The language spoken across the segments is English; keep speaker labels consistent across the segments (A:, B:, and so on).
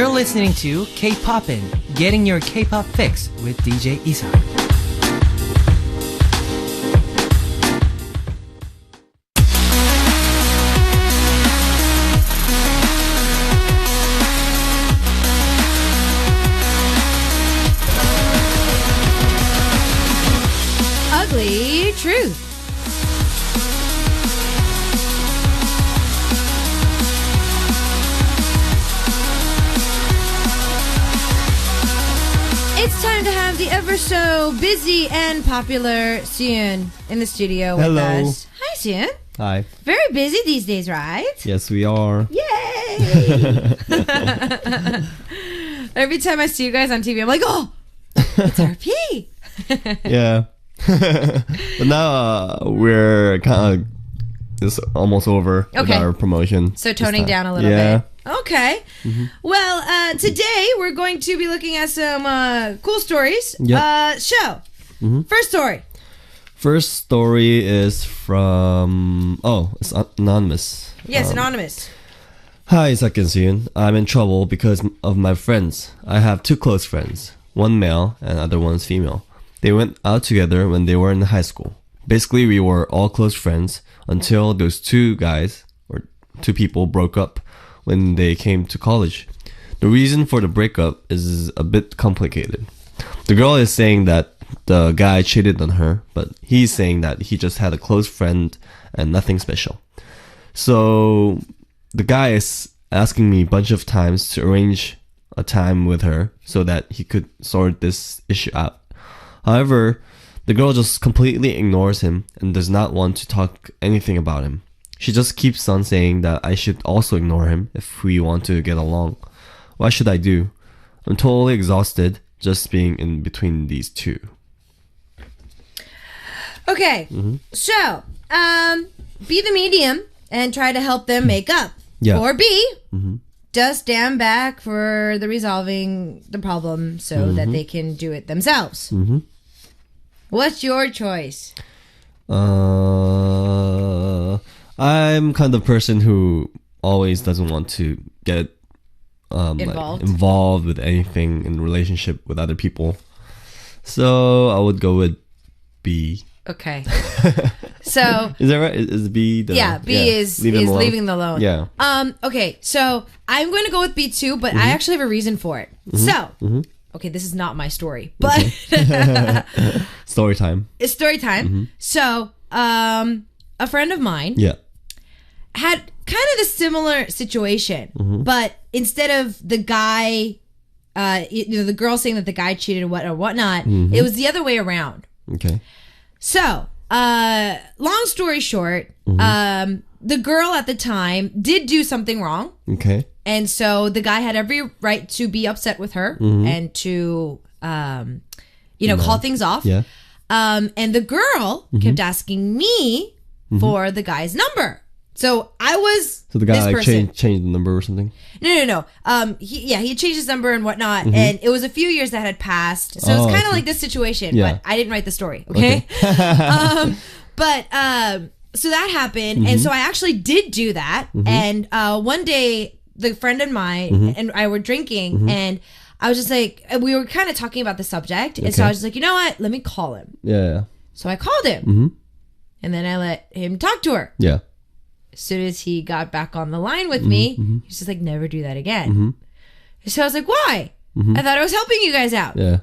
A: You're listening to K-Poppin', getting your K-pop fix with DJ Isak.
B: Ugly Truth. It's time to have the ever so busy and popular SooYoon in the studio with us. Hi, SooYoon.
C: Hi.
B: Very busy these days, right?
C: Yes, we are.
B: Yay! Every time I see you guys on TV, I'm like, oh, it's RP.
C: Yeah. But now we're kind of it's almost over with our promotion.
B: So toning down a little bit. Okay.
C: Mm-hmm.
B: Well, today we're going to be looking at some cool stories.
C: Yep.
B: Show.
C: Mm-hmm.
B: First story.
C: First story is from... Oh, it's anonymous.
B: Yes, anonymous.
C: Hi, Second SooYoon. I'm in trouble because of my friends. I have two close friends. One male and other one's female. They went out together when they were in high school. Basically, we were all close friends until those two guys, or two people, broke up when they came to college. The reason for the breakup is a bit complicated. The girl is saying that the guy cheated on her, but he's saying that he just had a close friend and nothing special. So the guy is asking me a bunch of times to arrange a time with her so that he could sort this issue out. However, the girl just completely ignores him and does not want to talk anything about him. She just keeps on saying that I should also ignore him if we want to get along. What should I do? I'm totally exhausted just being in between these two.
B: Okay.
C: Mm-hmm.
B: So, be the medium and try to help them make up.
C: Yeah.
B: Or B,
C: Mm-hmm.
B: just stand back for the resolving the problem so that they can do it themselves.
C: Mm-hmm.
B: What's your choice?
C: I'm kind of person who always doesn't want to get involved with anything in relationship with other people. So I would go with B.
B: Okay. So
C: is that right? Is B the
B: B is leaving the alone.
C: Yeah.
B: Okay, so I'm going to go with B too, but I actually have a reason for it. So okay, this is not my story, but
C: story time.
B: It's story time. So, a friend of mine had kind of a similar situation, but instead of the guy, the girl saying that the guy cheated or whatnot, it was the other way around.
C: Okay.
B: So, long story short, the girl at the time did do something wrong.
C: Okay.
B: And so the guy had every right to be upset with her and to, call things off. Yeah. And the girl kept asking me for the guy's number. So I was
C: So the guy changed the number or something?
B: No. He had changed his number and whatnot, and it was a few years that had passed. So it's kind of like this situation, but I didn't write the story, okay? So that happened, and so I actually did do that. And one day, the friend of mine and I were drinking, and I was just like, we were kind of talking about the subject, and so I was just like, you know what? Let me call him.
C: Yeah.
B: So I called him, and then I let him talk to her.
C: Yeah.
B: As soon as he got back on the line with me, he was just like, never do that again. So I was like, why? I thought I was helping you guys out.
C: Yeah.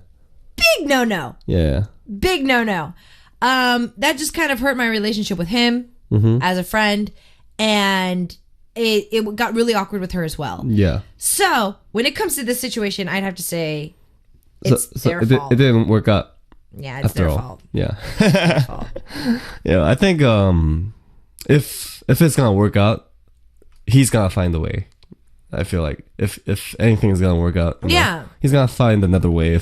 B: Big no-no.
C: Yeah.
B: Big no-no. That just kind of hurt my relationship with him as a friend, and it got really awkward with her as well.
C: Yeah.
B: So when it comes to this situation, I'd have to say it's their fault.
C: It didn't work out.
B: Yeah, it's their fault.
C: Yeah.
B: It's their fault.
C: Yeah, I think if it's gonna work out, he's gonna find a way. I feel like if anything is gonna work out, he's gonna find another way.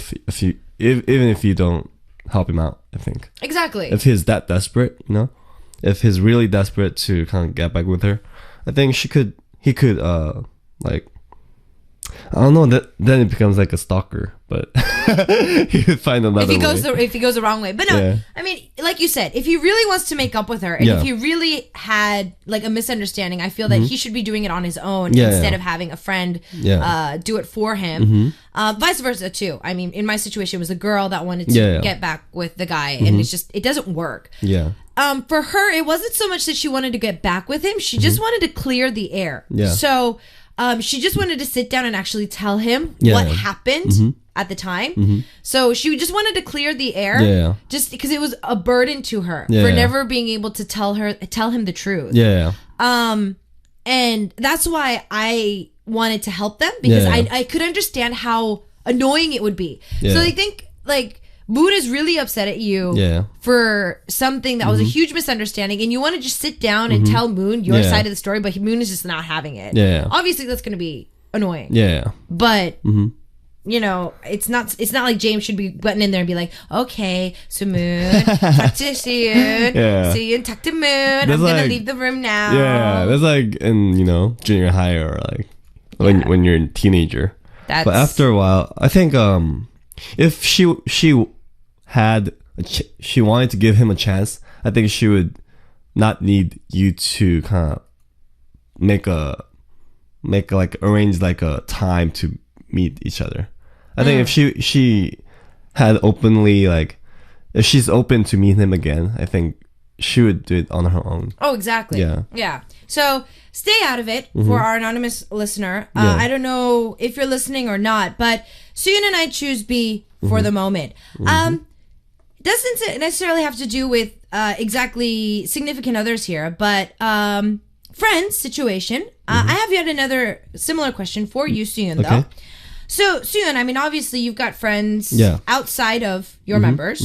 C: Even if you don't help him out, I think
B: exactly.
C: If he's that desperate, if he's really desperate to kind of get back with her, I think he could I don't know. Then it becomes like a stalker, but he would find another
B: if he goes
C: way.
B: the wrong way. But no,
C: Yeah.
B: I mean, like you said, if he really wants to make up with her, and
C: Yeah.
B: if he really had like a misunderstanding, I feel that he should be doing it on his own
C: Yeah,
B: instead
C: yeah.
B: of having a friend
C: Yeah.
B: do it for him. Vice versa too. I mean, in my situation, it was a girl that wanted to get back with the guy, and it doesn't work.
C: Yeah.
B: For her, it wasn't so much that she wanted to get back with him. She just wanted to clear the air.
C: Yeah.
B: So she just wanted to sit down and actually tell him
C: Yeah.
B: what happened at the time. So she just wanted to clear the air.
C: Yeah.
B: Just because it was a burden to her
C: Yeah.
B: for never being able to tell him the truth.
C: Yeah.
B: And that's why I wanted to help them, because
C: Yeah.
B: I could understand how annoying it would be.
C: Yeah.
B: So I think like Moon is really upset at you for something that was a huge misunderstanding, and you want to just sit down and tell Moon your side of the story, but Moon is just not having it.
C: Yeah.
B: Obviously that's going to be annoying.
C: Yeah.
B: But you know, it's not like James should be butting in there and be like, okay, so Moon, talk to SooYoon,
C: Yeah.
B: SooYoon, talk to Moon, I'm
C: That's
B: gonna
C: like-
B: leave the room now.
C: Yeah. That's like in, junior high or like when you're a teenager.
B: That's,
C: But after a while, I think if she had she wanted to give him a chance, I think she would not need you to kind of arrange like a time to meet each other. I think if she had openly like, if she's open to meet him again, I think she would do it on her own.
B: Oh, exactly.
C: Yeah.
B: So stay out of it for our anonymous listener.
C: Yeah.
B: I don't know if you're listening or not, but SooYoon and I choose B for the moment. Doesn't necessarily have to do with exactly significant others here, but friends situation. I have yet another similar question for you, SooYoon, though.
C: Okay.
B: So SooYoon, I mean, obviously you've got friends outside of your members.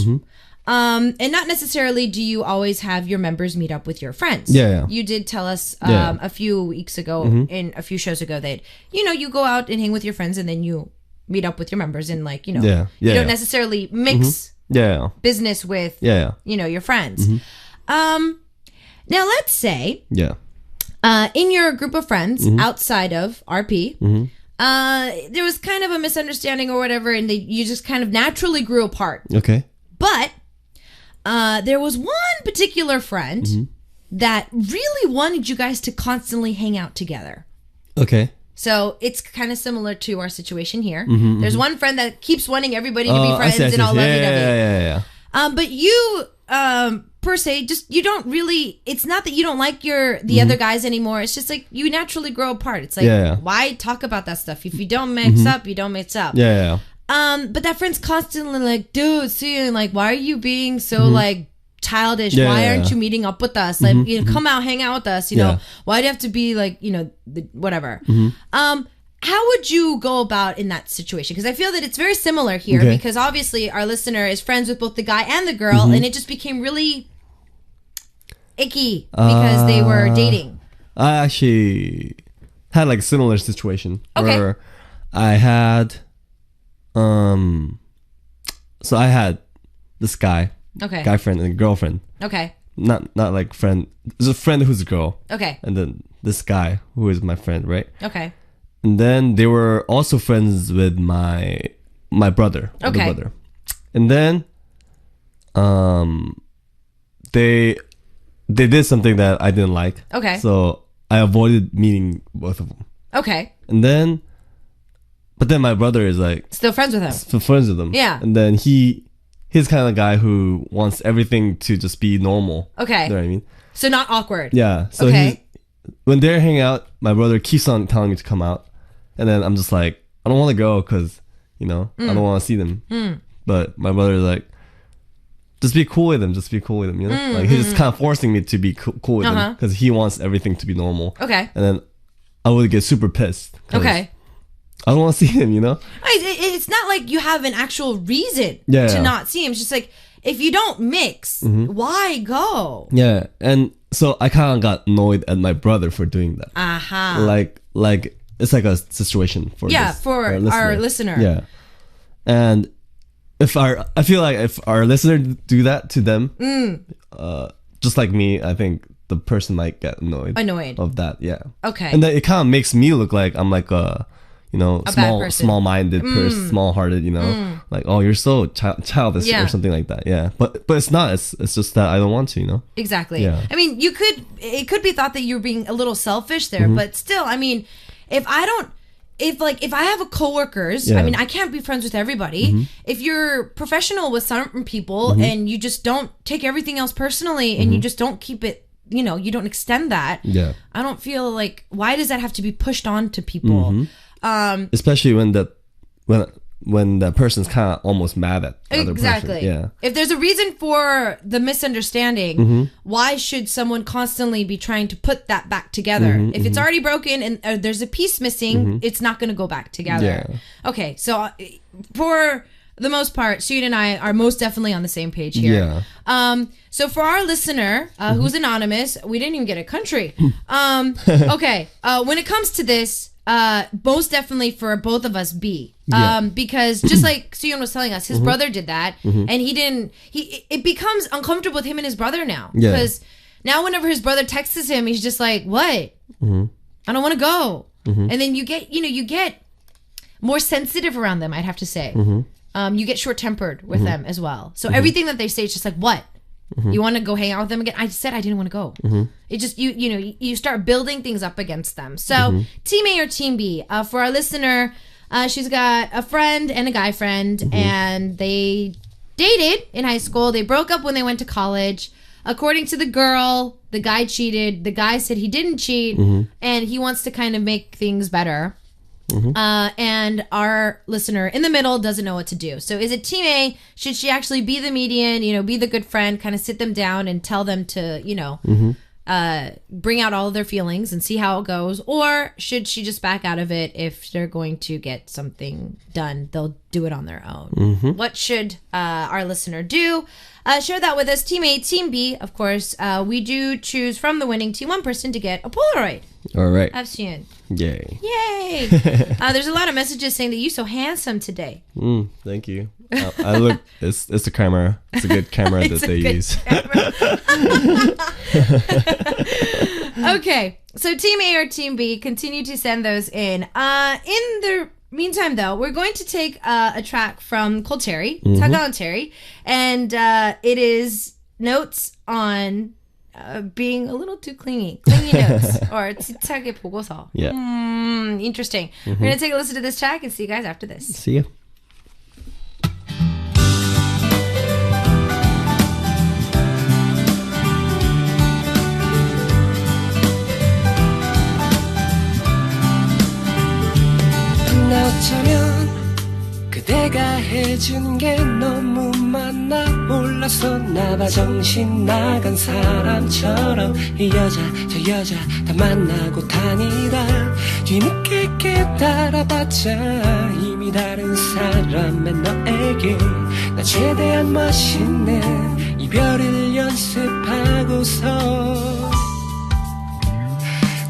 B: And not necessarily do you always have your members meet up with your friends.
C: Yeah.
B: You did tell us
C: Yeah.
B: a few weeks ago, in a few shows ago, that, you go out and hang with your friends and then you meet up with your members and like, you don't necessarily mix business with, your friends. Now let's say in your group of friends outside of RP, there was kind of a misunderstanding or whatever, and you just kind of naturally grew apart.
C: Okay.
B: But there was one particular friend that really wanted you guys to constantly hang out together.
C: Okay.
B: So it's kind of similar to our situation here. There's one friend that keeps wanting everybody to be friends and all lovey-dovey.
C: Yeah.
B: But you, per se, just you don't really. It's not that you don't like the other guys anymore. It's just like you naturally grow apart. It's like why talk about that stuff if you don't mix up? You don't mix up.
C: Yeah.
B: But that friend's constantly like, dude, SooYoon, like, why are you being so like childish? Why aren't you meeting up with us? Like, come out, hang out with us. You know, why do you have to be like, whatever? How would you go about in that situation? Because I feel that it's very similar here, because obviously our listener is friends with both the guy and the girl, and it just became really icky because they were dating.
C: I actually had like a similar situation where I had so I had this guy friend and girlfriend.
B: Okay.
C: Not like friend. There's a friend who's a girl.
B: Okay.
C: And then this guy who is my friend, right?
B: Okay.
C: And then they were also friends with my brother.
B: Okay.
C: Older brother. And then they did something that I didn't like.
B: Okay.
C: So I avoided meeting both of them.
B: Okay.
C: And then but then my brother is like
B: still friends with him.
C: Still friends with him.
B: Yeah.
C: And then he's kind of guy who wants everything to just be normal.
B: Okay.
C: You know what I mean?
B: So not awkward.
C: Yeah. So when they're hanging out, my brother keeps on telling me to come out. And then I'm just like, I don't want to go because, I don't want to see them. But my brother is like, just be cool with them. Just be cool with them. Like he's just kind of forcing me to be cool with them because he wants everything to be normal.
B: Okay.
C: And then I would get super pissed.
B: Okay.
C: I don't want to see him,
B: It's not like you have an actual reason to not see him. It's just like, if you don't mix, why go?
C: Yeah. And so I kind of got annoyed at my brother for doing that. Like it's like a situation for
B: our listener.
C: Yeah. And I feel like if our listener do that to them, just like me, I think the person might get annoyed of that. Yeah.
B: Okay.
C: And then it kind of makes me look like I'm like a small-minded person, small-hearted, like, oh, you're so childish or something like that. Yeah, but it's not. It's just that I don't want to,
B: Exactly.
C: Yeah.
B: I mean, it could be thought that you're being a little selfish there, but still, I mean, if I have a coworkers, I mean, I can't be friends with everybody. If you're professional with certain people and you just don't take everything else personally and you just don't keep it, you don't extend that.
C: Yeah.
B: I don't feel like, why does that have to be pushed on to people?
C: Especially when that person's kind of almost mad at the other person. Yeah.
B: If there's a reason for the misunderstanding, why should someone constantly be trying to put that back together? If it's already broken and there's a piece missing, it's not going to go back together.
C: Yeah.
B: Okay, so for the most part, SooYoon and I are most definitely on the same page here.
C: Yeah.
B: So for our listener, who's anonymous, we didn't even get a country. Okay, when it comes to this, most definitely for both of us, B. Because just like SooYoon was telling us, his brother did that, and it becomes uncomfortable with him and his brother now. Because now whenever his brother texts him, he's just like, what? I don't want to go. And then you get more sensitive around them, I'd have to say. You get short-tempered with them as well. So everything that they say is just like, what? You want to go hang out with them again? I said I didn't want to go. It just, you start building things up against them. So Team A or Team B? For our listener, she's got a friend and a guy friend, and they dated in high school. They broke up when they went to college. According to the girl, the guy cheated. The guy said he didn't cheat, and he wants to kind of make things better. And our listener in the middle doesn't know what to do. So is it Team A? Should she actually be the median, be the good friend, kind of sit them down and tell them to, bring out all of their feelings and see how it goes? Or should she just back out of it? If they're going to get something done, they'll do it on their own. What should our listener do? Share that with us. Team A, Team B, of course. We do choose from the winning team one person to get a Polaroid.
C: All right.
B: Of SooYoon.
C: Yay.
B: Yay. There's a lot of messages saying that you're so handsome today.
C: Thank you. I look, it's the camera. It's a good camera that they use. Okay. So Team A or Team B, continue to send those in. In the meantime, though, we're going to take a track from Cole Terry, Tagal Terry, and it is notes on being a little too clingy notes, or 집착에 보고서. Yeah.
B: Interesting. We're going to take a listen to this track and see you guys after this.
C: See ya.
D: 어쩌면 그대가 해준 게 너무 많아 몰라서 나봐 정신 나간 사람처럼 이 여자 저 여자 다 만나고 다니다 뒤늦게 깨달아봤자 이미 다른 사람의 너에게 나 최대한 멋있는 이별을 연습하고서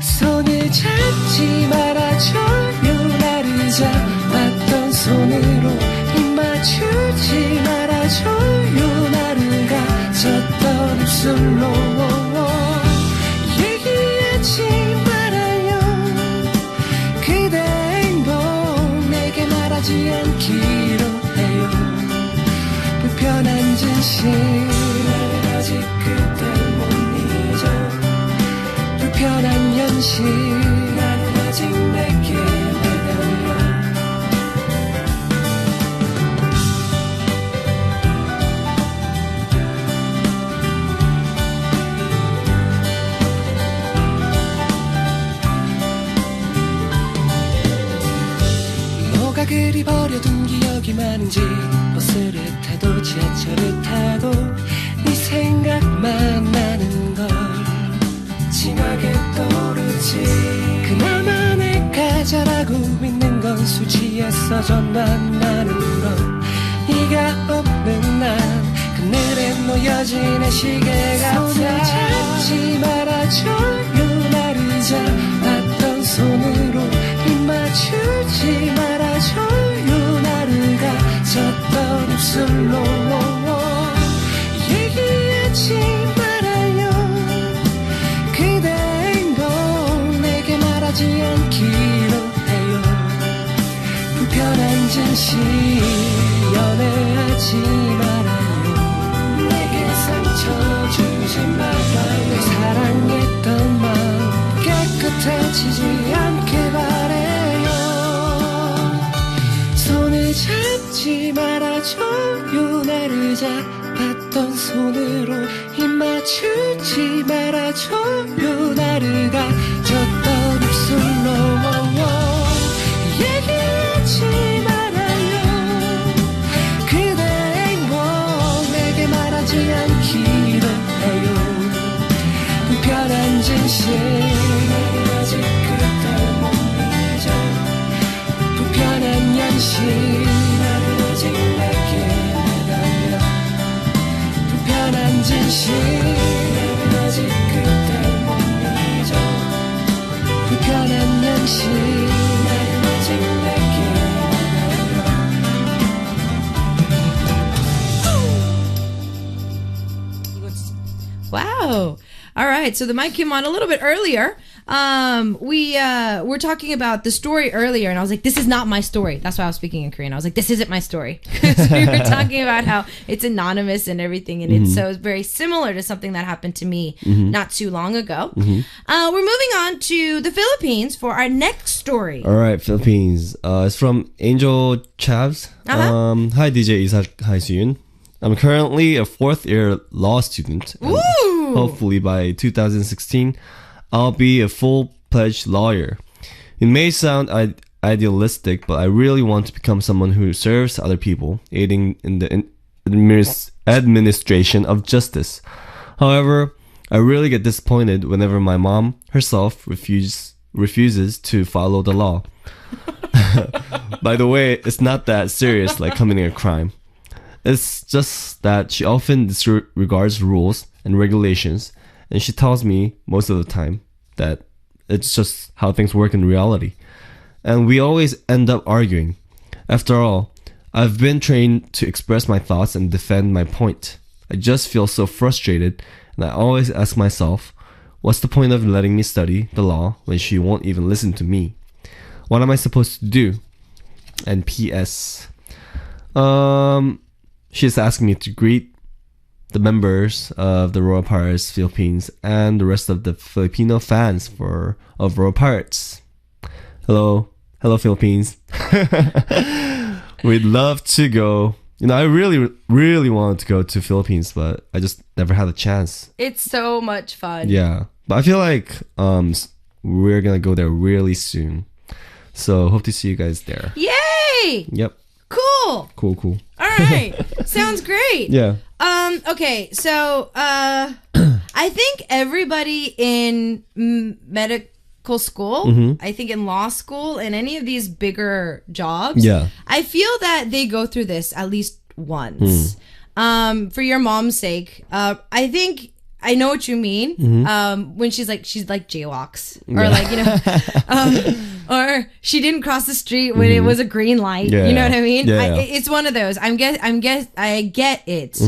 D: 손을 잡지 말아줘요 나를 잡았던 손으로 입 맞추지 말아줘요 나를 가졌던 입술로 얘기하지 말아요 그대 행동 내게 말하지 않기로 해요 불편한 진실 나를 아직 그댈 못 잊어 불편한 현실 나는 아직 내게 매달려 뭐가 그리 버려둔 기억이 많은지 버스를 타도 지하철을 타도 네 생각만 나는 걸 찡하게 떠오르지 그나마 내가 잘하고 있는 건 술 취해서 전화한다는 건 네가 없는 난 그늘에 놓여진 내 시계 같아 손을 잡지 말아줘요 나를 잡았던 손으로 입 맞추지 말아줘요 나를 가졌던 입술로 얘기하지 말아요 그대 행동 내게 말하지 않기로 해요 하지 말아요 내게 상처 주지 말아요 사랑했던 마음 깨끗해지지 않게 바래요 손을 잡지 말아줘요 나를 잡았던 손으로 힘 맞추지 말아줘요 나를 가졌던 입술로 얘기하지 말아요 그대의 행복 내게 말하지 않기로 해요 불편한 진실 나는 아직 그댈 못 잊어 불편한 현실 나는 아직 내게 매달려 불편한 진실 나는 아직 그댈 못 잊어 불편한 현실 나는 아직 내게
B: Wow. All right. So the mic came on a little bit earlier. We were talking about the story earlier, and I was like, "This is not my story." That's why I was speaking in Korean. I was like, "This isn't my story." So we were talking about how it's anonymous and everything, and it's so very similar to something that happened to me not too long ago. We're moving on to the Philippines for our next story.
C: All right, Philippines. It's from Angel Chavs. Hi, DJ Isaac. Hi, SooYoon. I'm currently a fourth-year law student. And hopefully by 2016, I'll be a full-fledged lawyer. It may sound idealistic, but I really want to become someone who serves other people, aiding in the administration of justice. However, I really get disappointed whenever my mom herself refuses to follow the law. By the way, it's not that serious like committing a crime. It's just that she often disregards rules and regulations, and she tells me most of the time that it's just how things work in reality. And we always end up arguing. After all, I've been trained to express my thoughts and defend my point. I just feel so frustrated, and I always ask myself, what's the point of letting me study the law when she won't even listen to me? What am I supposed to do? And P.S. She's asking me to greet the members of the Royal Pirates Philippines and the rest of the Filipino fans of Royal Pirates. Hello Philippines. We'd love to go. You know, I really, really wanted to go to Philippines, but I just never had a chance.
B: It's so much fun.
C: Yeah, but I feel like we're gonna go there really soon. So hope to see you guys there.
B: Yay!
C: Yep.
B: Cool.
C: Cool.
B: All right. Sounds great.
C: Yeah.
B: Okay, so I think everybody in medical school, I think in law school, and any of these bigger jobs, I feel that they go through this at least once. For your mom's sake, I think I know what you mean. When she's like jaywalks, or like, you know, or she didn't cross the street when it was a green light. You know what I mean? It's one of those. I get it.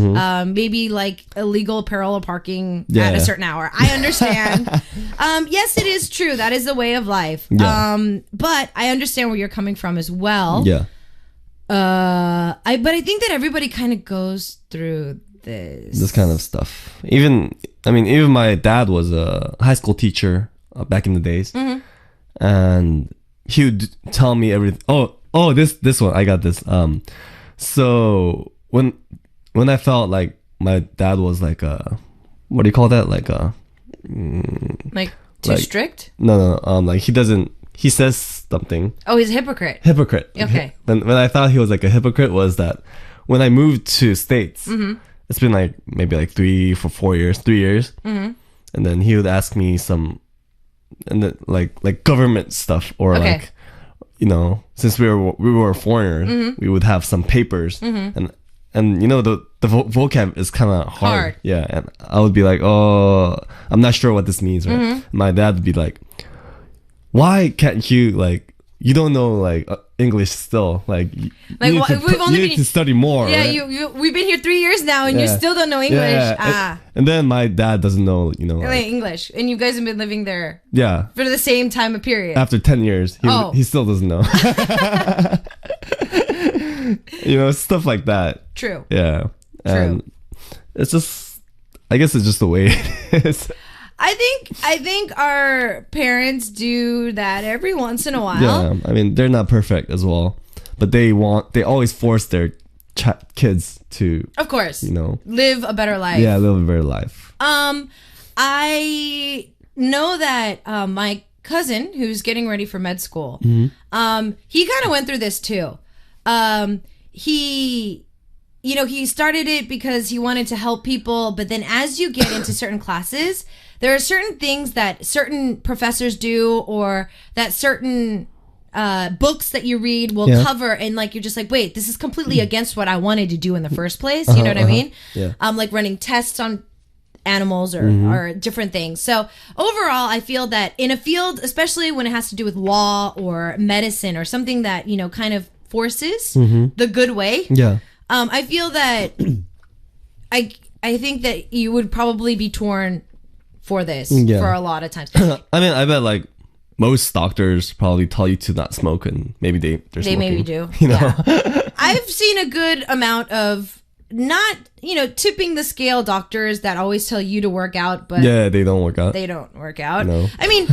B: Maybe like illegal parallel parking at a certain hour. I understand. Yes, it is true. That is the way of life. But I understand where you're coming from as well. But I think that everybody kind of goes through this
C: kind of stuff. Even my dad was a high school teacher back in the days, and he would tell me everything. Oh, this one, I got this. So when I felt like my dad was like what do you call that? Like
B: like too strict?
C: No. Like he says something.
B: Oh, he's a hypocrite. Okay.
C: When I thought he was like a hypocrite was that when I moved to States. It's been like maybe like 3 years, and then he would ask me some, and then like government stuff, or like, you know, since we were foreigners, we would have some papers, and you know the vocab is kind of hard, and I would be like, oh, I'm not sure what this means, right? My dad would be like, why can't you, like, you don't know like English still, like you need to study more.
B: Yeah, right? We've been here 3 years now, and you still don't know English.
C: And then my dad doesn't know, you know,
B: like, English, and you guys have been living there. For the same time of period.
C: After 10 years, he still doesn't know. stuff like that.
B: True.
C: Yeah. And it's just, I guess it's just the way it is.
B: I think our parents do that every once in a while.
C: Yeah, I mean, they're not perfect as well, but they always force their kids to,
B: of course,
C: live
B: a better life.
C: Yeah, live a better life.
B: I know that my cousin, who's getting ready for med school, he kind of went through this too. He started it because he wanted to help people, but then as you get into certain classes, there are certain things that certain professors do, or that certain books that you read will cover, and like you're just like, wait, this is completely against what I wanted to do in the first place. You know what I mean?
C: Yeah.
B: Like running tests on animals or different things. So overall, I feel that in a field, especially when it has to do with law or medicine or something that kind of forces the good way.
C: Yeah.
B: I feel that I think that you would probably be torn for this for a lot of times.
C: I mean, I bet like most doctors probably tell you to not smoke, and maybe they're smoking.
B: They maybe do.
C: Yeah.
B: I've seen a good amount of not, tipping the scale doctors that always tell you to work out, but
C: they don't work out.
B: They don't work out.
C: No.
B: I mean,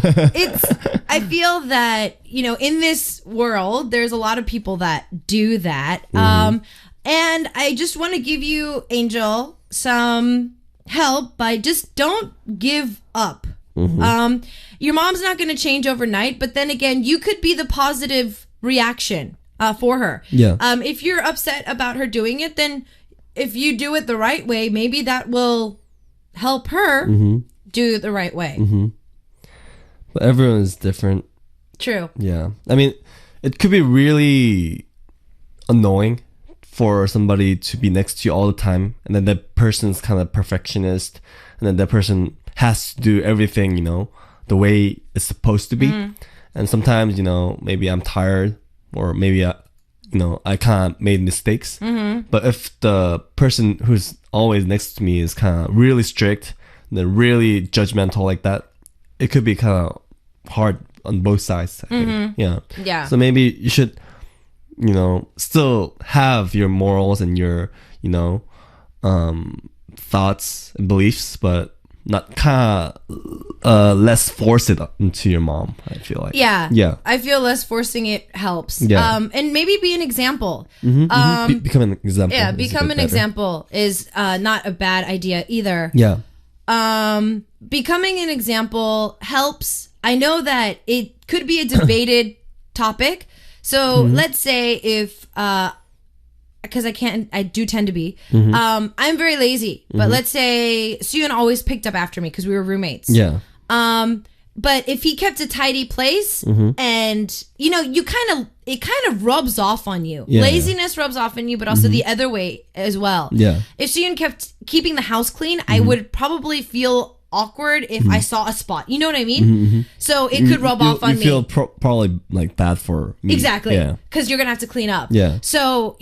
B: I feel that, in this world, there's a lot of people that do that. And I just want to give you, Angel, some help by just don't give up. Your mom's not going to change overnight, but then again, you could be the positive reaction for her.
C: Yeah.
B: If you're upset about her doing it, then if you do it the right way, maybe that will help her do it the right way.
C: But everyone is different.
B: True.
C: Yeah. I mean, it could be really annoying for somebody to be next to you all the time, and then that person's kind of perfectionist, and then that person has to do everything, the way it's supposed to be. And sometimes, maybe I'm tired, or maybe I kind of made mistakes. But if the person who's always next to me is kind of really strict, and they're really judgmental like that, it could be kind of hard on both sides, I think.
B: Yeah.
C: So maybe you should, still have your morals and your, thoughts and beliefs, but not kind of less force it into your mom, I feel like.
B: Yeah. I feel less forcing it helps.
C: Yeah.
B: And maybe be an example.
C: Become an example.
B: Yeah, become an example is not a bad idea either.
C: Yeah.
B: Becoming an example helps. I know that it could be a debated topic. So let's say if, because I do tend to be, I'm very lazy, but let's say SooYoon always picked up after me because we were roommates.
C: Yeah.
B: But if he kept a tidy place and, it kind of rubs off on you.
C: Yeah.
B: Laziness rubs off on you, but also the other way as well.
C: Yeah.
B: If SooYoon kept keeping the house clean, I would probably feel awkward if I saw a spot. You know what I mean? So it could rub off on me.
C: You feel probably like bad for me.
B: Exactly.
C: Yeah.
B: Because you're going to have to clean up.
C: Yeah.
B: So,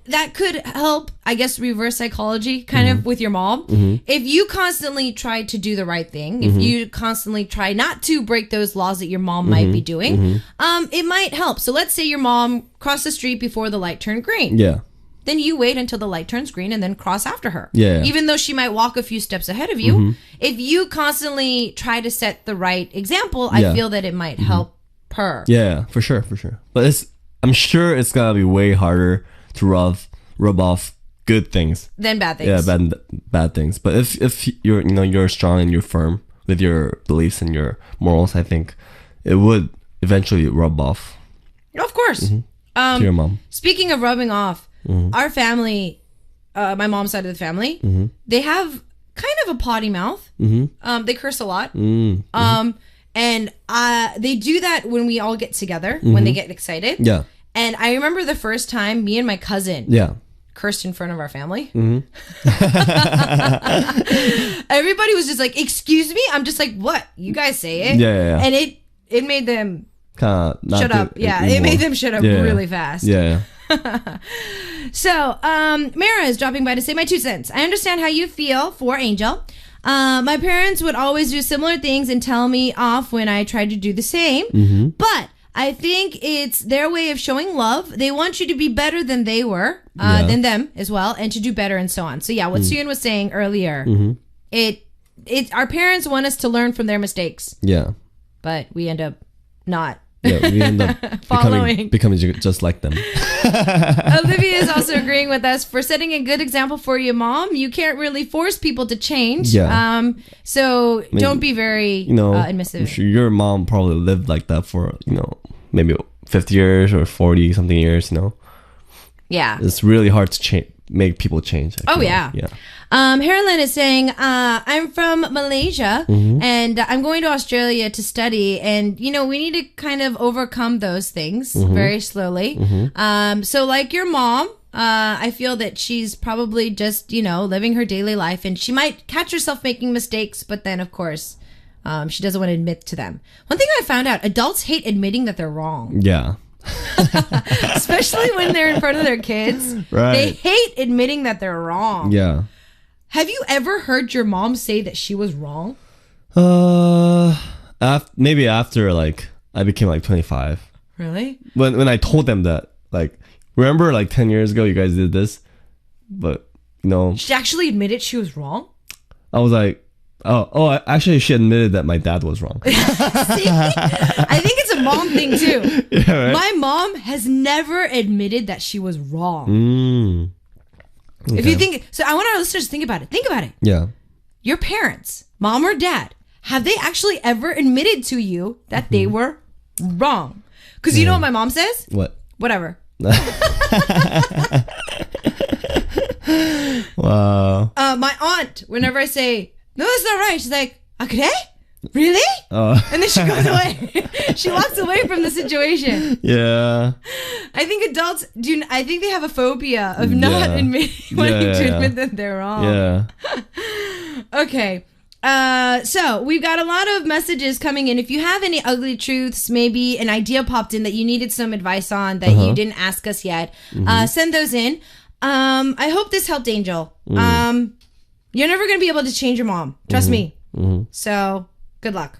B: that could help, I guess, reverse psychology kind of with your mom. If you constantly try to do the right thing, if you constantly try not to break those laws that your mom might be doing, it might help. So let's say your mom crossed the street before the light turned green.
C: Yeah.
B: Then you wait until the light turns green and then cross after her.
C: Yeah.
B: Even though she might walk a few steps ahead of you. If you constantly try to set the right example, I feel that it might help her.
C: Yeah, for sure. But I'm sure it's gonna be way harder to rub off good things
B: than bad things.
C: Yeah, bad things. But if you're you're strong and you're firm with your beliefs and your morals, I think it would eventually rub off.
B: Of course.
C: To your mom.
B: Speaking of rubbing off, our family, my mom's side of the family, they have kind of a potty mouth. They curse a lot. And they do that when we all get together, when they get excited.
C: Yeah.
B: And I remember the first time me and my cousin cursed in front of our family. Everybody was just like, excuse me? I'm just like, what? You guys say it?
C: Yeah.
B: And it made them shut up. Yeah,
C: anymore.
B: it made them shut up really fast.
C: Yeah.
B: So, Mara is dropping by to say my 2 cents. I understand how you feel for Angel. My parents would always do similar things and tell me off when I tried to do the same. But I think it's their way of showing love. They want you to be better than they were, than them as well, and to do better and so on. So yeah, what SooYoon was saying earlier, our parents want us to learn from their mistakes.
C: Yeah.
B: But we end up not.
C: Yeah, we end up becoming just like them.
B: Olivia is also agreeing with us for setting a good example for your mom. You can't really force people to change.
C: Yeah.
B: So don't be very admissive.
C: I'm sure your mom probably lived like that for, maybe 50 years or 40 something years,
B: Yeah.
C: It's really hard to make people change.
B: Oh, yeah.
C: Yeah.
B: Harlan is saying, I'm from Malaysia and I'm going to Australia to study. And, we need to kind of overcome those things very slowly. So like your mom, I feel that she's probably just, living her daily life and she might catch herself making mistakes. But then, of course, she doesn't want to admit to them. One thing I found out, adults hate admitting that they're wrong.
C: Yeah.
B: Especially when they're in front of their kids.
C: Right.
B: They hate admitting that they're wrong.
C: Yeah.
B: Have you ever heard your mom say that she was wrong?
C: Maybe after I became 25.
B: Really?
C: When I told them that, remember 10 years ago you guys did this, but
B: she actually admitted she was wrong.
C: I was like, actually she admitted that my dad was wrong.
B: See? I think it's a mom thing too.
C: Yeah, right?
B: My mom has never admitted that she was wrong.
C: Okay.
B: If you think so, I want our listeners to think about it. Think about it.
C: Yeah.
B: Your parents, mom or dad, have they actually ever admitted to you that they were wrong? Because you know what my mom says?
C: What?
B: Whatever.
C: Wow.
B: My aunt, whenever I say, no, that's not right, she's like, okay? Really? And then she goes away. She walks away from the situation.
C: Yeah.
B: I think adults I think they have a phobia of not wanting to admit that they're wrong.
C: Yeah.
B: Okay. So we've got a lot of messages coming in. If you have any ugly truths, maybe an idea popped in that you needed some advice on that you didn't ask us yet, send those in. I hope this helped, Angel. You're never going to be able to change your mom. Trust me. So good luck.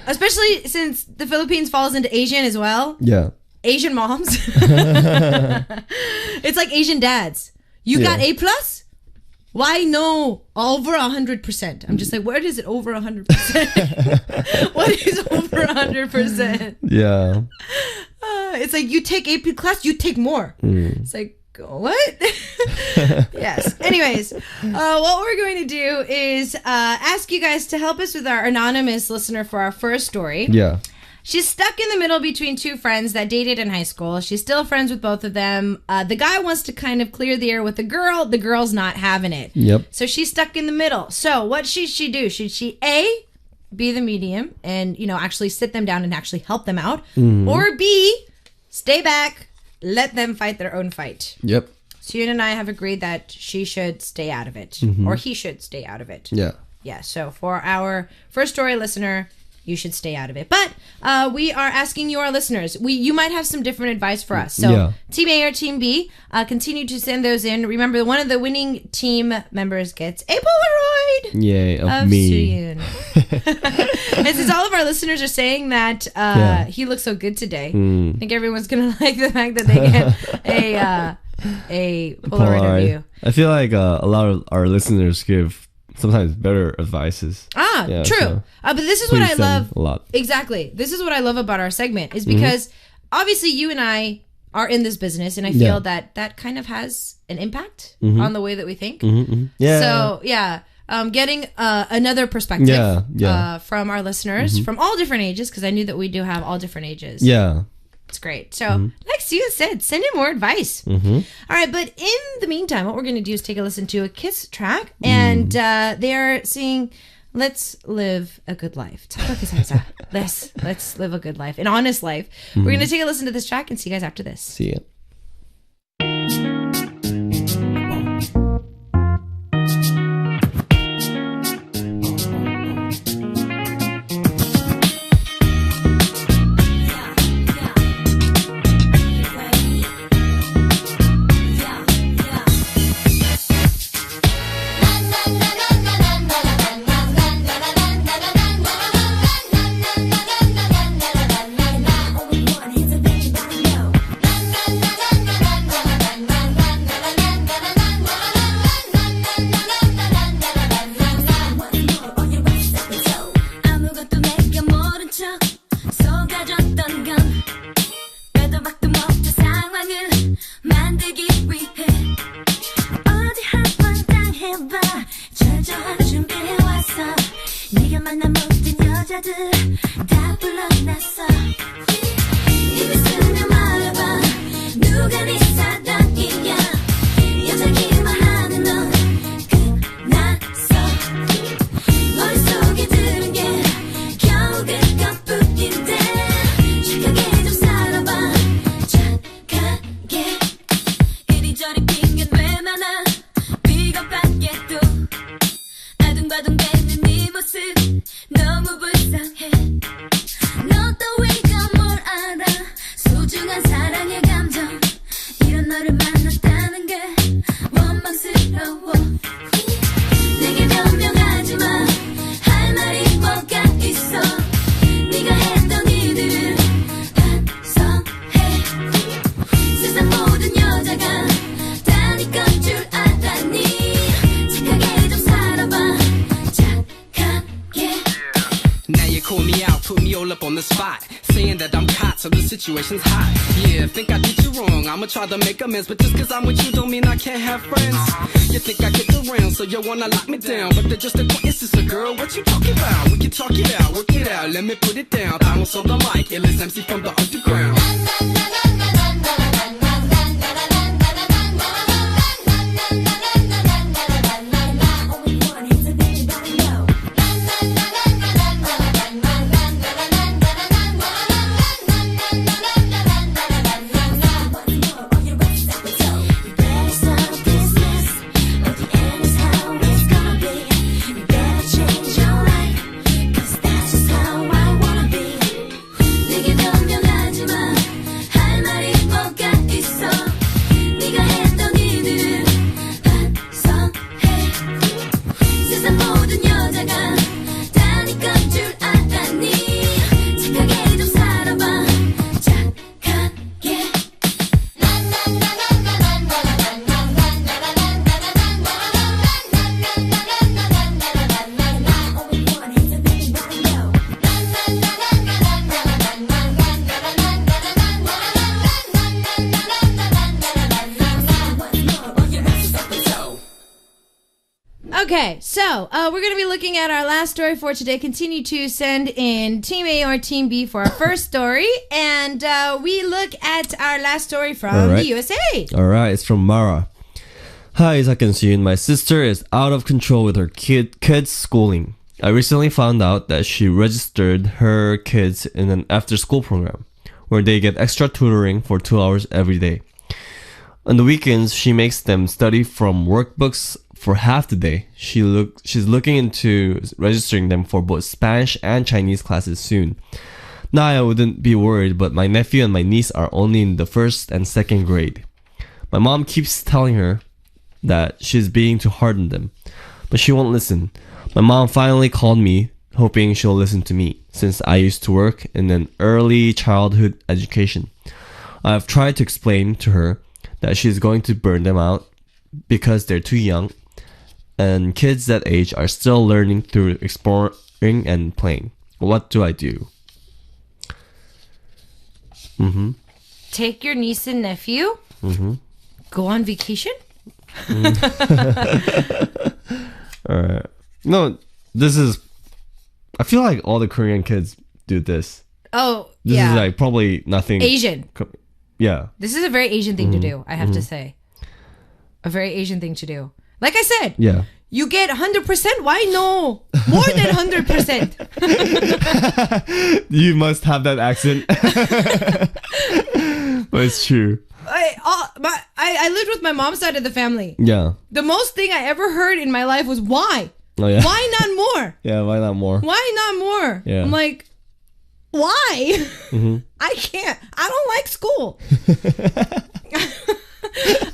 B: Especially since the Philippines falls into Asian as well.
C: Yeah.
B: Asian moms. It's like Asian dads. You got A+? Why no? Over 100%. I'm just like, where is it over 100%? What is over 100%?
C: Yeah.
B: It's like, you take AP class, you take more. It's like, what? Yes. Anyways, what we're going to do is ask you guys to help us with our anonymous listener for our first story.
C: Yeah.
B: She's stuck in the middle between two friends that dated in high school. She's still friends with both of them. The guy wants to kind of clear the air with the girl. The girl's not having it.
C: Yep.
B: So she's stuck in the middle. So what should she do? Should she A, be the medium and, actually sit them down and actually help them out? Or B, stay back, let them fight their own fight?
C: Yep.
B: SooYoon and I have agreed that she should stay out of it. Or he should stay out of it.
C: Yeah.
B: Yeah, so for our first story listener, you should stay out of it. But we are asking you, our listeners, you might have some different advice for us. So Team A or Team B, continue to send those in. Remember, one of the winning team members gets a Polaroid.
C: Yay, of
B: SooYoon.
C: me.
B: And since all of our listeners are saying that he looks so good today, I think everyone's going to like the fact that they get a Polaroid of you.
C: I feel like a lot of our listeners give sometimes better advices.
B: True. So but this is what I love.
C: A lot.
B: Exactly. This is what I love about our segment is because obviously you and I are in this business, and I feel that kind of has an impact on the way that we think.
C: Yeah.
B: So getting another perspective from our listeners from all different ages, because I knew that we do have all different ages.
C: Yeah.
B: It's great. So, like SooYoon said, send in more advice. All right, but in the meantime, what we're going to do is take a listen to a Kiss track, and they are singing "Let's Live a Good Life." Let's live a good life, an honest life. We're going to take a listen to this track and see you guys after this.
C: See ya.
D: 그저 한줌 배워왔어 네가 만난 모든 여자들 다 불러놨어 입을 쓰며 말해봐 누가 네 사랑이냐 여자기만 하는 넌 끝났어 머릿속에 드는 게 겨우 그것뿐인데 착하게 좀 살아봐 착하게 이리저리 핑계는 왜 많아 비겁하게도 아둥바둥대는 네 모습 너무 불쌍해 너 따위가 뭘 알아 소중한 사랑의 감정 이런 너를 만났다는 게 원망스러워 내게 변명하지마 할 말이 뭐가 있어 네가 했던 일들을 반성해 세상 모든 여자가 다 네 건 줄 알았니 착하게 좀 살아봐 착하게
E: Now you call me out, put me all up on the spot. Saying that I'm caught, so the situation's hot. Yeah, think I did you wrong, I'ma try to make amends. But just cause I'm with you don't mean I can't have friends. You think I get around, so you wanna lock me down. But they're just acquaintances, so girl, what you talking about? We can talk it out, work it out, let me put it down. Vamos on the mic, illest MC from the underground.
D: 내게 변명하지마 할 말이 뭐가 있어 네가 했던 일들을 반성해 세상 모든 여자가 다 네 건 줄 알았니 착하게 좀 살아봐 착하게
B: Okay, so we're going to be looking at our last story for today. Continue to send in Team A or Team B for our first story. And we look at our last story from the USA.
C: Alright, it's from Mara. Hi, Isaac and SooYoon. My sister is out of control with her kids' schooling. I recently found out that she registered her kids in an after-school program where they get extra tutoring for 2 hours every day. On the weekends, she makes them study from workbooks for half the day. She's looking into registering them for both Spanish and Chinese classes soon. Now I wouldn't be worried, but my nephew and my niece are only in the 1st and 2nd grade. My mom keeps telling her that she's being too hard on them, but she won't listen. My mom finally called me, hoping she'll listen to me, since I used to work in an early childhood education. I've tried to explain to her that she's going to burn them out because they're too young, and kids that age are still learning through exploring and playing. What do I do?
B: Take your niece and nephew. Go on vacation.
C: Alright. No, this is... I feel like all the Korean kids do this.
B: Oh,
C: This
B: yeah.
C: is like probably nothing...
B: Asian.
C: Yeah.
B: This is a very Asian thing to do, I have to say. A very Asian thing to do. Like I said,
C: Yeah.
B: you get 100%. Why no? More than 100%.
C: You must have that accent. But it's true.
B: I lived with my mom's side of the family.
C: Yeah.
B: The most thing I ever heard in my life was why?
C: Oh, yeah.
B: Why not more?
C: Yeah, why not more?
B: Why not more?
C: Yeah.
B: I'm like, why? I can't. I don't like school.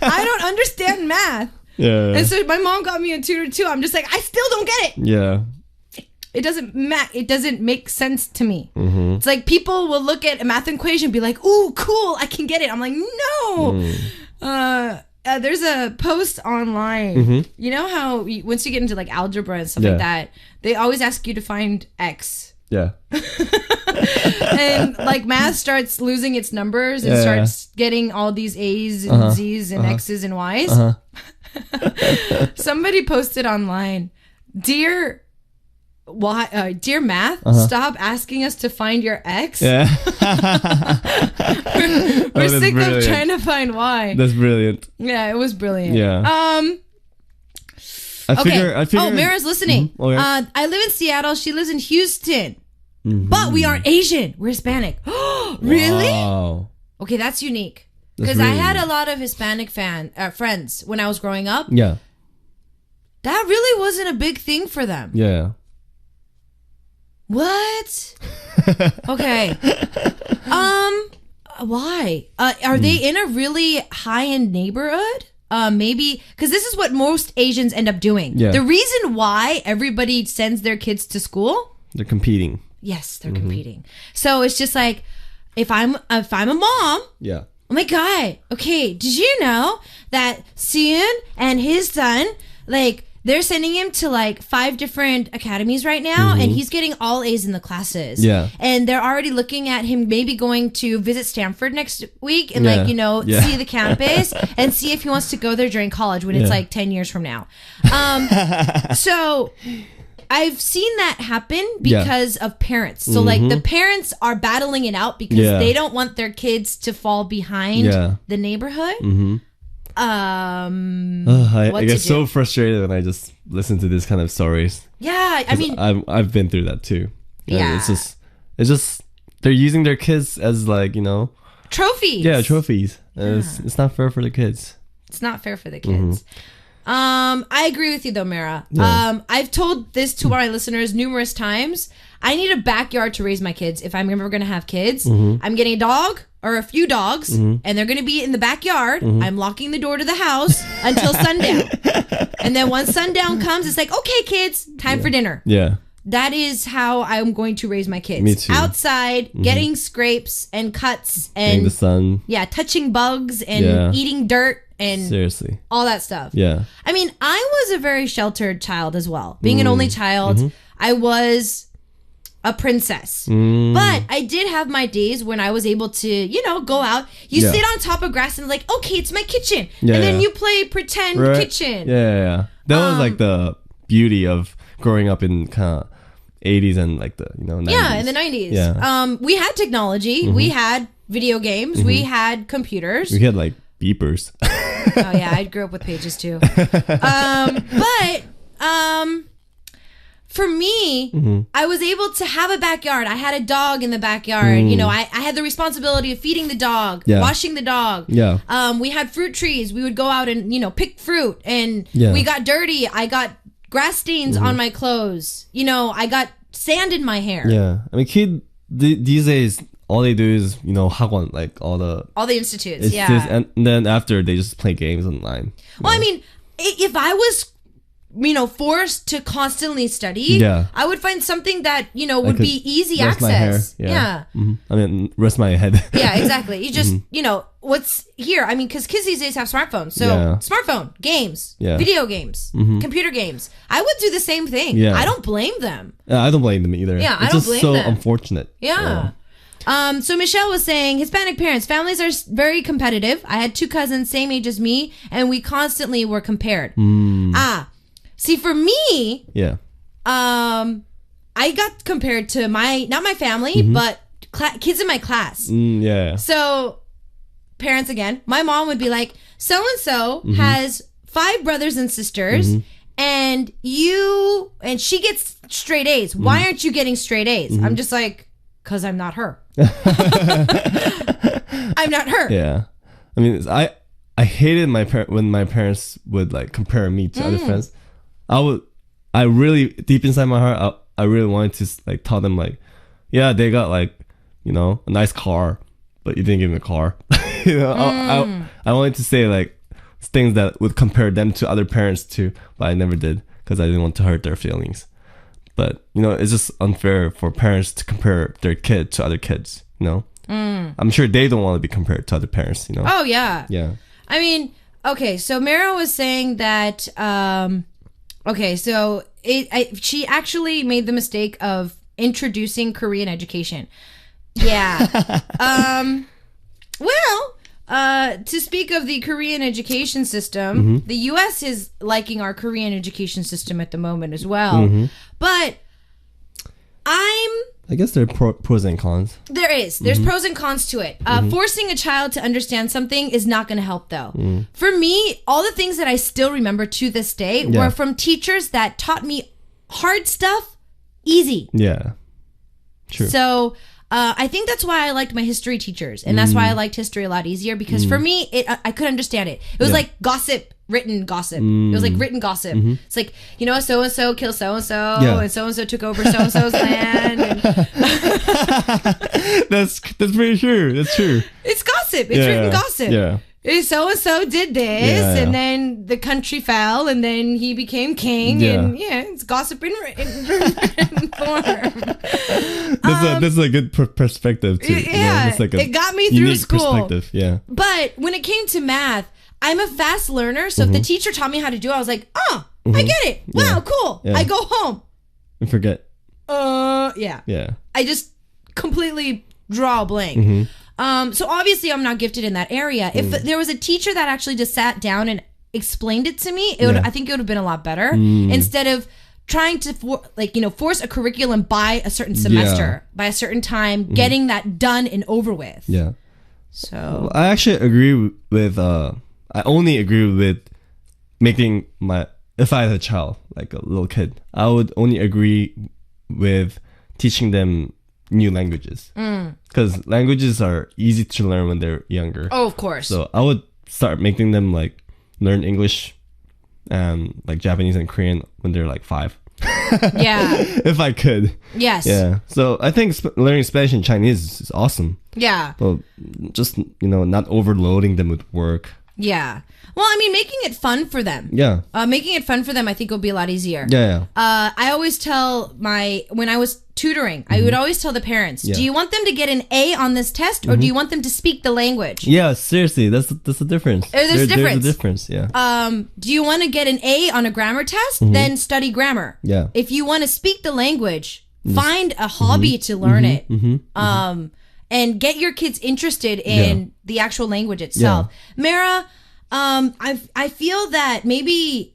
B: I don't understand math.
C: Yeah.
B: And so my mom got me a tutor too. I'm just like, I still don't get it.
C: Yeah.
B: It doesn't make sense to me. It's like people will look at a math equation and be like, ooh, cool, I can get it. I'm like, no. There's a post online. You know how once you get into like algebra and stuff like that, they always ask you to find X.
C: Yeah.
B: And like math starts losing its numbers and starts getting all these A's and Z's and X's and Y's. Somebody posted online, dear math, stop asking us to find your ex.
C: Yeah.
B: We're sick of trying to find why.
C: That's brilliant.
B: Yeah, it was brilliant.
C: Yeah. I figure.
B: Oh, Mara's listening.
C: Mm-hmm. Okay.
B: I live in Seattle. She lives in Houston. But we aren't Asian. We're Hispanic. Really?
C: Wow.
B: Okay, that's unique. Because I had a lot of Hispanic friends when I was growing up.
C: Yeah.
B: That really wasn't a big thing for them.
C: Yeah.
B: What? Okay. Why? Are they in a really high-end neighborhood? Maybe because this is what most Asians end up doing.
C: Yeah.
B: The reason why everybody sends their kids to school,
C: They're competing.
B: yes, they're competing. So it's just like if I'm a mom,
C: Yeah.
B: oh my god, okay, did you know that SooYoon and his son, like, they're sending him to like 5 different academies right now, and he's getting all A's in the classes.
C: Yeah.
B: And they're already looking at him maybe going to visit Stanford next week and
C: Yeah.
B: like,
C: Yeah.
B: see the campus and see if he wants to go there during college when it's
C: Yeah.
B: like 10 years from now. So I've seen that happen because of parents. So like the parents are battling it out because
C: Yeah.
B: they don't want their kids to fall behind
C: Yeah.
B: the neighborhood.
C: I
B: What
C: get
B: to
C: so
B: do?
C: frustrated when I just listen to this kind of stories.
B: Yeah, I mean,
C: I've been through that too. And
B: Yeah.
C: it's just they're using their kids as like,
B: trophies.
C: yeah, trophies. And it's not fair for the kids.
B: It's not fair for the kids. I agree with you though, Mara.
C: Yeah.
B: I've told this to our listeners numerous times. I need a backyard to raise my kids if I'm ever going to have kids. I'm getting a dog or a few dogs, and they're going to be in the backyard. I'm locking the door to the house until sundown. And then once sundown comes, it's like, okay, kids, time for dinner.
C: Yeah.
B: That is how I'm going to raise my kids.
C: Me too.
B: Outside, getting scrapes and cuts
C: In the
B: and
C: sun.
B: touching bugs and
C: Yeah.
B: eating dirt and
C: Seriously.
B: all that stuff.
C: Yeah.
B: I mean, I was a very sheltered child as well. Being an only child, I was a princess. But I did have my days when I was able to, go out. You
C: Yeah.
B: sit on top of grass and like, okay, it's my kitchen.
C: Yeah,
B: and then
C: yeah.
B: you play pretend
C: Right?
B: kitchen.
C: Yeah. That was like the beauty of growing up in kind of 80s and like the 90s.
B: Yeah, in the 90s.
C: Yeah.
B: We had technology. We had video games. We had computers.
C: We had like beepers.
B: Oh yeah, I grew up with pages too. But for me, I was able to have a backyard. I had a dog in the backyard. I had the responsibility of feeding the dog,
C: Yeah.
B: washing the dog.
C: Yeah.
B: We had fruit trees. We would go out and pick fruit, and
C: Yeah.
B: we got dirty. I got grass stains on my clothes. I got sand in my hair.
C: Yeah. I mean, these days, all they do is, 학원, like all the
B: All the institutes.
C: institutes, and then after they just play games online.
B: Well, I mean, if I was, forced to constantly study,
C: Yeah.
B: I would find something that, would
C: could
B: be easy
C: rest my hair.
B: access.
C: Yeah. I mean, rest my head.
B: Yeah, exactly. You just, what's here? I mean, because kids these days have smartphones. So,
C: Yeah.
B: smartphone, games,
C: Yeah.
B: video games, computer games. I would do the same thing.
C: Yeah.
B: I don't blame them.
C: I don't blame them either.
B: Yeah, I
C: it's
B: don't
C: just
B: blame
C: so
B: them.
C: unfortunate.
B: Yeah. So Michelle was saying Hispanic parents, families are very competitive. I had 2 cousins same age as me, and we constantly were compared. See, for me,
C: Yeah.
B: I got compared to not my family, but kids in my class.
C: Yeah.
B: So parents again, my mom would be like, so-and-so has 5 brothers and sisters, and she gets straight A's. Why aren't you getting straight A's? I'm just like, because I'm not her. I'm not her.
C: Yeah. I mean, I hated when my parents would like compare me to other friends. I really, deep inside my heart, I really wanted to like tell them like, yeah, they got like, a nice car, but you didn't give me a car. I wanted to say like things that would compare them to other parents too, but I never did because I didn't want to hurt their feelings. But, it's just unfair for parents to compare their kid to other kids, I'm sure they don't want to be compared to other parents,
B: Oh, yeah.
C: Yeah.
B: I mean, okay, so Mara was saying that, so she actually made the mistake of introducing Korean education. Yeah. Well, to speak of the Korean education system, the U.S. is liking our Korean education system at the moment as well. But
C: I guess there are pros and cons.
B: There's pros and cons to it. Forcing a child to understand something is not going to help, though. For me, all the things that I still remember to this day were from teachers that taught me hard stuff easy.
C: Yeah. True.
B: So I think that's why I liked my history teachers, and that's why I liked history a lot easier, because for me, I could understand it. It was like gossip, written gossip. It was like written gossip. It's like, you know, so-and-so killed so-and-so, and so-and-so took over so-and-so's land. And
C: That's pretty true. That's true.
B: it's gossip. It's written gossip.
C: Yeah.
B: So-and-so did this, and then the country fell, and then he became king, and it's gossip in written form.
C: That's a good perspective too.
B: Yeah,
C: that's like a
B: it got me through
C: unique
B: school.
C: Perspective. Yeah.
B: But when it came to math, I'm a fast learner, so if the teacher taught me how to do it, I was like, oh, I get it. Wow, cool.
C: Yeah.
B: I go home.
C: And forget.
B: Yeah.
C: Yeah.
B: I just completely draw a blank. So obviously I'm not gifted in that area. If there was a teacher that actually just sat down and explained it to me, I think it would have been a lot better. Instead of trying to force a curriculum by a certain semester, by a certain time, getting that done and over with.
C: Yeah.
B: So
C: I actually agree with I only agree with making if I had a child, like a little kid, I would only agree with teaching them new languages, because languages are easy to learn when they're younger.
B: Oh, of course.
C: So I would start making them like learn English and like Japanese and Korean when they're like 5.
B: Yeah.
C: If I could.
B: Yes.
C: Yeah. So I think learning Spanish and Chinese is awesome.
B: Yeah.
C: Well, just, not overloading them with work.
B: Yeah. Well, I mean, making it fun for them.
C: Yeah.
B: Making it fun for them, I think, will be a lot easier.
C: Yeah.
B: I always tell when I was tutoring, I would always tell the parents, do you want them to get an A on this test, or do you want them to speak the language?
C: Yeah, seriously, that's the difference.
B: There's a difference.
C: There's a difference, yeah.
B: Do you want to get an A on a grammar test? Then study grammar.
C: Yeah.
B: If you want to speak the language, find a hobby to learn it. And get your kids interested in the actual language itself. Mara, I feel that maybe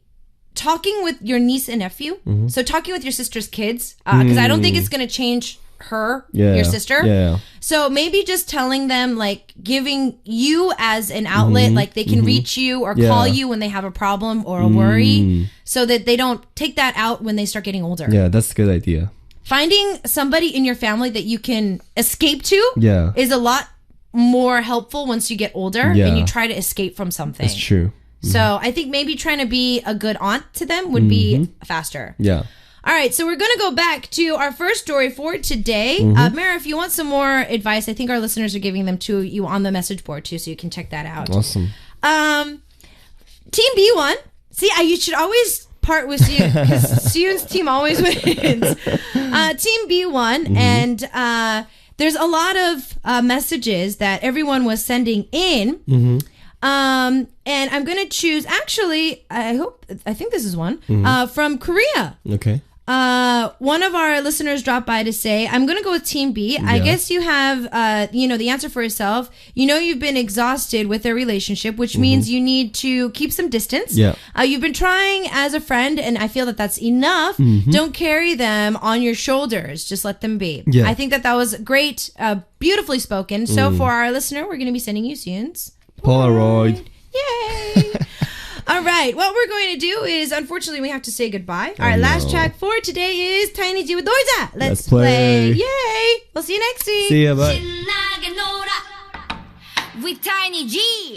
B: talking with your niece and nephew, so talking with your sister's kids, because I don't think it's going to change your sister.
C: Yeah.
B: So maybe just telling them, like, giving you as an outlet, like they can reach you or call you when they have a problem or a worry, so that they don't take that out when they start getting older.
C: Yeah, that's a good idea.
B: Finding somebody in your family that you can escape to is a lot more helpful once you get older and you try to escape from something.
C: That's true.
B: So I think maybe trying to be a good aunt to them would be faster.
C: Yeah.
B: All right, so we're going to go back to our first story for today. Mara, if you want some more advice, I think our listeners are giving them to you on the message board too, so you can check that out.
C: Awesome.
B: Team B1. See, you should always part with SooYoon, because SooYoon's team always wins. Team B1, and there's a lot of messages that everyone was sending in. And I'm going to choose, actually, I think this is one, from Korea.
C: Okay.
B: One of our listeners dropped by to say, I'm going to go with Team B. I guess you have, the answer for yourself. You've been exhausted with their relationship, which means you need to keep some distance.
C: Yeah.
B: You've been trying as a friend, and I feel that that's enough. Don't carry them on your shoulders. Just let them be.
C: Yeah.
B: I think that was great, beautifully spoken. So for our listener, we're going to be sending you SooYoon's
C: Polaroid.
B: Yay. All right, what we're going to do is, unfortunately, we have to say goodbye. All right, last track for today is Tiny G with Dorza. Let's play. Yay. We'll see you next week.
C: See ya, bye.
D: 신나게 놀아 with Tiny G.